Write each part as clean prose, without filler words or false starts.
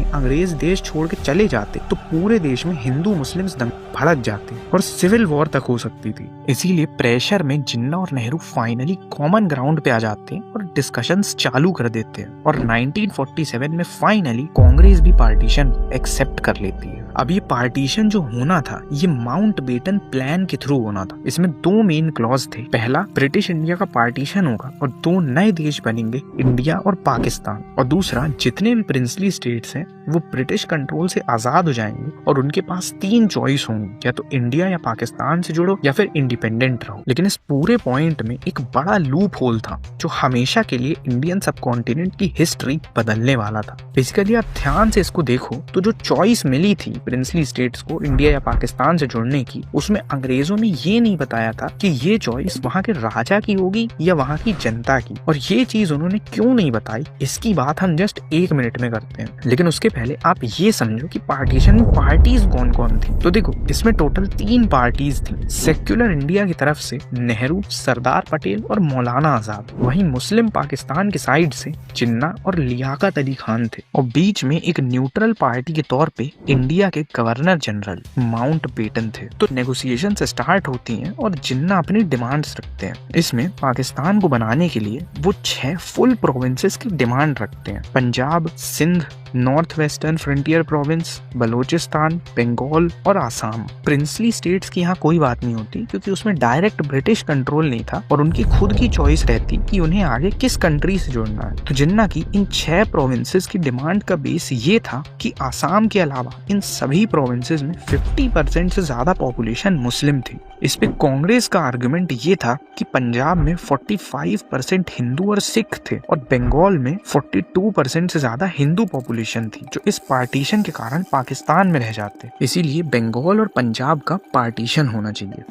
अंग्रेज देश छोड़ के चले जाते तो पूरे देश में हिंदू मुस्लिम भड़क जाते और सिविल वॉर तक हो सकती थी। इसीलिए प्रेशर में जिन्ना और नेहरू फाइनली कॉमन ग्राउंड पे आ जाते हैं और डिस्कशंस चालू कर देते हैं और 1947 में फाइनली कांग्रेस भी पार्टीशन एक्सेप्ट कर लेती है। अब ये पार्टीशन जो होना था ये माउंटबेटन प्लान के थ्रू होना था। इसमें दो मेन क्लॉज थे। पहला, ब्रिटिश इंडिया का पार्टीशन होगा और दो नए देश बनेंगे, इंडिया और पाकिस्तान। और दूसरा, जितने भी प्रिंसली स्टेट्स हैं वो ब्रिटिश कंट्रोल से आजाद हो जाएंगे और उनके पास तीन चॉइस होंगी, या तो इंडिया या पाकिस्तान से जुड़ो या फिर इंडिपेंडेंट रहो। लेकिन इस पूरे पॉइंट में एक बड़ा लूप होल था जो हमेशा के लिए इंडियन सबकॉन्टिनेंट की हिस्ट्री बदलने वाला था। बेसिकली आप ध्यान से इसको देखो तो जो चॉइस मिली थी प्रिंसली स्टेट्स को इंडिया या पाकिस्तान से जुड़ने की, उसमें अंग्रेजों ने ये नहीं बताया था कि ये चॉइस वहाँ के राजा की होगी या वहाँ की जनता की। और ये चीज उन्होंने क्यों नहीं बताई, इसकी बात हम जस्ट 1 मिनट में करते हैं। लेकिन उसके पहले आप ये समझो कि पार्टीशन में पार्टीज कौन कौन थी। तो देखो, इसमें टोटल 3 पार्टीज थी। सेक्युलर इंडिया की तरफ से नेहरू, सरदार पटेल और मौलाना आजाद। वहीं मुस्लिम पाकिस्तान के साइड से जिन्ना और लियाकत अली खान थे। और बीच में एक न्यूट्रल पार्टी के तौर पे इंडिया के गवर्नर जनरल माउंटबेटन थे। तो नेगोशिएशन स्टार्ट होती हैं और जिन्ना अपनी डिमांड्स रखते हैं। इसमें पाकिस्तान को बनाने के लिए वो 6 फुल प्रोविंसेस की डिमांड रखते हैं। Punjab, Sindh, North Western Frontier Province, Balochistan, Bengal और आसाम। प्रिंसली स्टेट्स की यहाँ कोई बात नहीं होती क्योंकि उसमें डायरेक्ट ब्रिटिश कंट्रोल नहीं था और उनकी खुद की चॉइस रहती कि उन्हें आगे किस कंट्री से जुड़ना है। तो जिन्ना की इन 6 प्रोविंसेस की डिमांड का बेस ये था कि आसाम के अलावा इन सभी प्रोविंसेस में 50% से ज्यादा पॉपुलेशन मुस्लिम थी। इस पे कांग्रेस का आर्गुमेंट ये था कि पंजाब में 45% हिंदू और सिख थे और बंगाल में 42% से ज्यादा हिंदू पॉपुलेशन थी, जो इस पार्टीशन के कारण पाकिस्तान में रह जाते। इसीलिए बंगाल और पंजाब का पार्टीशन होना चाहिए।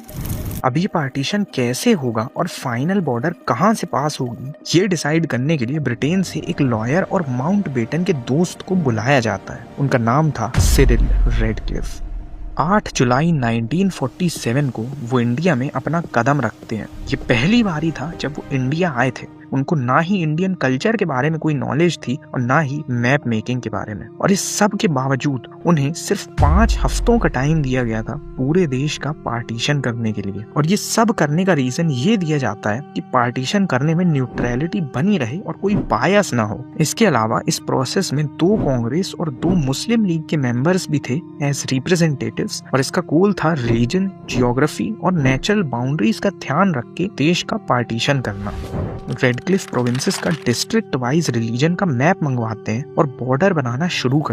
अब ये पार्टीशन कैसे होगा और फाइनल बॉर्डर कहाँ से पास होगी, ये डिसाइड करने के लिए ब्रिटेन से एक लॉयर और माउंटबेटन के दोस्त को बुलाया जाता है। उनका नाम था सिरिल रेडक्लिफ। 8 जुलाई 1947 को वो इंडिया में अपना कदम रखते हैं। ये पहली बारी था जब वो इंडिया आए थे। उनको ना ही इंडियन कल्चर के बारे में कोई नॉलेज थी और ना ही मैप मेकिंग के बारे में। और इस सब के बावजूद उन्हें सिर्फ 5 हफ्तों का टाइम दिया गया था पूरे देश का पार्टीशन करने के लिए। और ये सब करने का रीजन ये दिया जाता है कि पार्टीशन करने में न्यूट्रलिटी बनी रहे और कोई बायस ना हो। इसके अलावा इस प्रोसेस में 2 कांग्रेस और 2 मुस्लिम लीग के मेंबर्स भी थे एज रिप्रेजेंटेटिव्स। और इसका गोल था रीजन, जियोग्राफी और नेचुरल बाउंड्रीज का ध्यान रख के देश का पार्टीशन करना। रेडक्लिफ प्रोविंसेस का डिस्ट्रिक्ट वाइज रिलीजन का मैप मंगवाते हैं और बॉर्डर बनाना शुरू कर